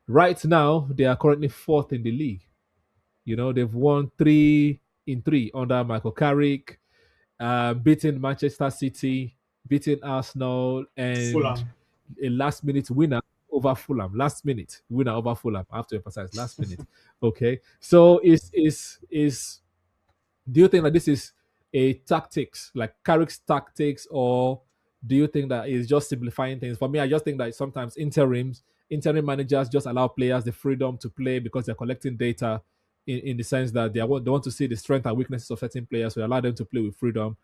Right now, they are currently fourth in the league. They've won 3 in 3 under Michael Carrick, beating Manchester City, beating Arsenal, and Fulham. a last minute winner over Fulham. Last minute winner over Fulham. I have to emphasize last minute. Okay. So do you think that this is a tactics, like Carrick's tactics, or do you think that it's just simplifying things? For me, I just think that sometimes interim managers just allow players the freedom to play because they're collecting data in the sense that they want to see the strength and weaknesses of certain players, so allow them to play with freedom.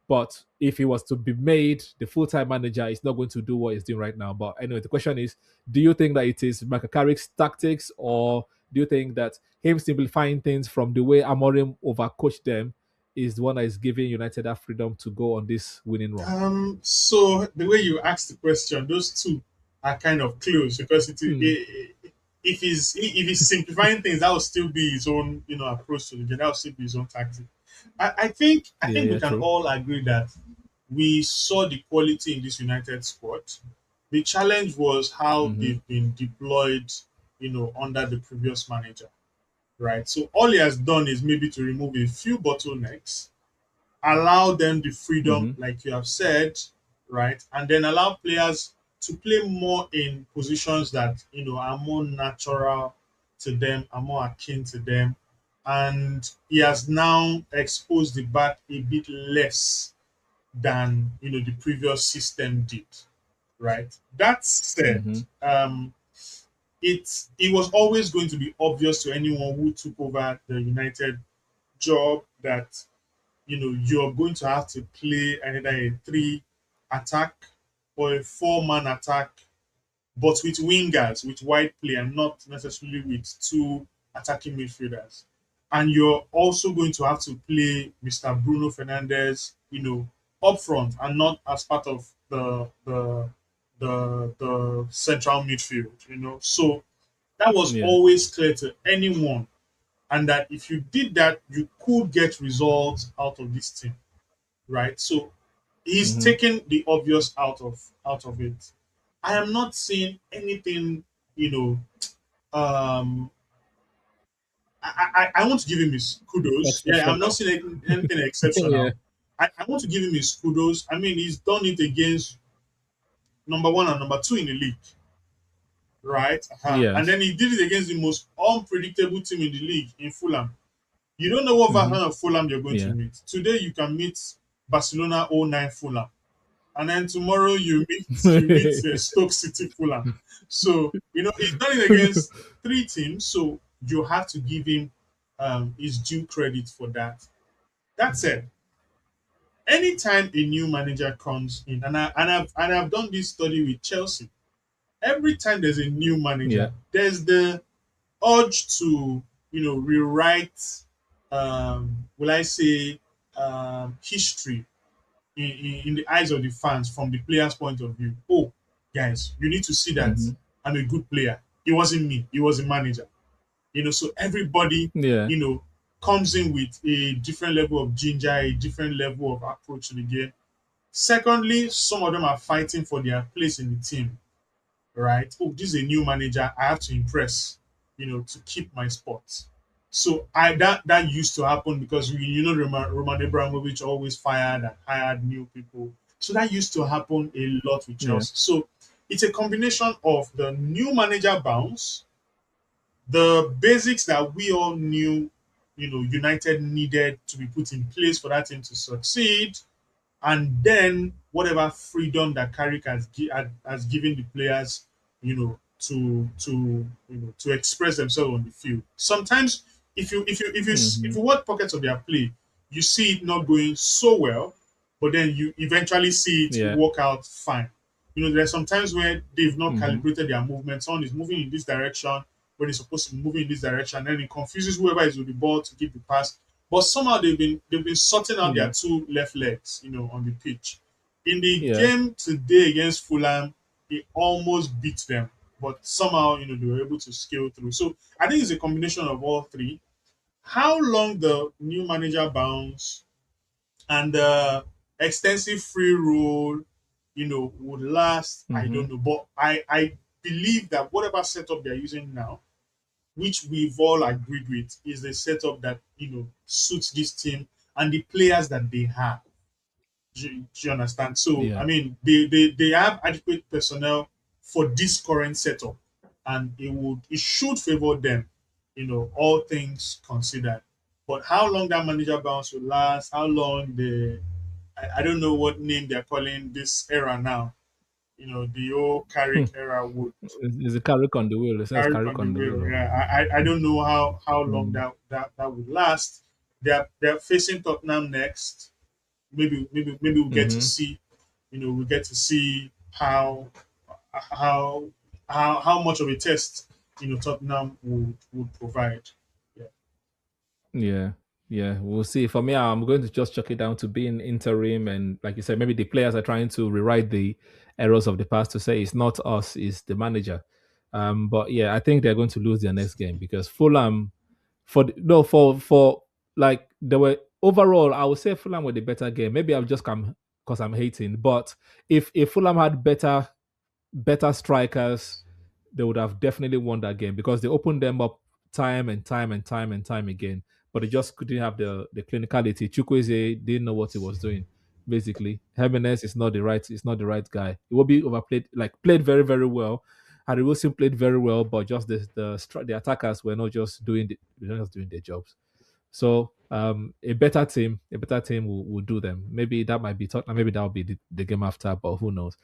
But if he was to be made the full-time manager, he's not going to do what he's doing right now. But anyway, the question is, do you think that it is Michael Carrick's tactics, or do you think that him simplifying things from the way Amorim overcoached them is the one that is giving United that freedom to go on this winning run? So the way you asked the question, those two are kind of close because Hmm. if he's simplifying things, that will still be his own approach to the game. That will still be his own tactic. I think Yeah, we yeah, can true. all agree that we saw the quality in this United squad. The challenge was how Mm-hmm. they've been deployed, under the previous manager, right? So all he has done is maybe to remove a few bottlenecks, allow them the freedom, Mm-hmm. like you have said, right? And then allow players to play more in positions that are more natural to them, are more akin to them. And he has now exposed the back a bit less than the previous system did, right? That said, Mm-hmm. it was always going to be obvious to anyone who took over the United job that you're going to have to play either a three attack or a four-man attack, but with wingers, with wide play, and not necessarily with two attacking midfielders. And you're also going to have to play Mr. Bruno Fernandez, up front and not as part of the central midfield. So that was Yeah. always clear to anyone, and that if you did that, you could get results out of this team, right? So he's Mm-hmm. taken the obvious out of it. I am not seeing anything, you know. Um, I want to give him his kudos. Yeah, I'm not Exceptional. seeing anything Yeah. exceptional. I want to give him his kudos. I mean, he's done it against number one and number two in the league, right? And Yes. then he did it against the most unpredictable team in the league in Fulham. You don't know what Mm-hmm. version of Fulham you're going to Yeah. meet. Today you can meet Barcelona '09 Fulham, and then tomorrow you meet Stoke City Fulham. So he's done it against three teams. So you have to give him his due credit for that. That said, anytime a new manager comes in, and I've done this study with Chelsea. Every time there's a new Yeah. manager, there's the urge to rewrite, will I say, history in the eyes of the fans from the player's point of view. Oh, guys, you need to see that Mm-hmm. I'm a good player. It wasn't me, it was a manager. So everybody, Yeah. comes in with a different level of ginger, a different level of approach to the game. Secondly, some of them are fighting for their place in the team, right? Oh, this is a new manager. I have to impress, to keep my spot. So that used to happen because Roman Abramovich always fired and hired new people. So that used to happen a lot with Yeah. Chelsea. So it's a combination of the new manager bounce, the basics that we all knew, United needed to be put in place for that team to succeed, and then whatever freedom that Carrick has given the players, to express themselves on the field. Sometimes, if you Mm-hmm. watch pockets of their play, you see it not going so well, but then you eventually see it Yeah. work out fine. There's sometimes where they've not Mm-hmm. calibrated their movement. Someone is moving in this direction when it's supposed to be moving in this direction, and it confuses whoever is with the ball to give the pass, but somehow they've been sorting out their Yeah. two left legs, on the pitch. In the Yeah. game today against Fulham, they almost beat them, but somehow they were able to scale through. So I think it's a combination of all three. How long the new manager bounce and the extensive free roll, would last, I Mm-hmm. don't know. But I believe that whatever setup they're using now, which we've all agreed with, is the setup that suits this team and the players that they have. Do you understand? So Yeah. I mean, they have adequate personnel for this current setup, and it should favor them, all things considered. But how long that manager bounce will last, how long I don't know what name they're calling this era now. The old Hmm. Carrick era would Is it Carrick on the wheel? It says carry on Carrick the on the wheel. wheel. Yeah, I don't know how long Mm. that would last. They're facing Tottenham next. Maybe we'll get to Mm-hmm. see, we get to see how how much of a test Tottenham would provide. Yeah. Yeah, yeah, we'll see. For me, I'm going to just chuck it down to being interim, and like you said, maybe the players are trying to rewrite the errors of the past to say it's not us, it's the manager. But yeah, I think they're going to lose their next game because Fulham, no, for like they were overall, I would say Fulham were the better game. Maybe I've just come because I'm hating, but if Fulham had better strikers, they would have definitely won that game because they opened them up time and time and time and time again. But they just couldn't have the clinicality. Chukwueze didn't know what he was doing. Basically, Jimenez is not the right guy. He will be overplayed, like played very very well. Harry Wilson played very well, but just the attackers were not just they're not just doing their jobs. So a better team will do them. Maybe that might be Tottenham. Maybe that will be the game after, but who knows?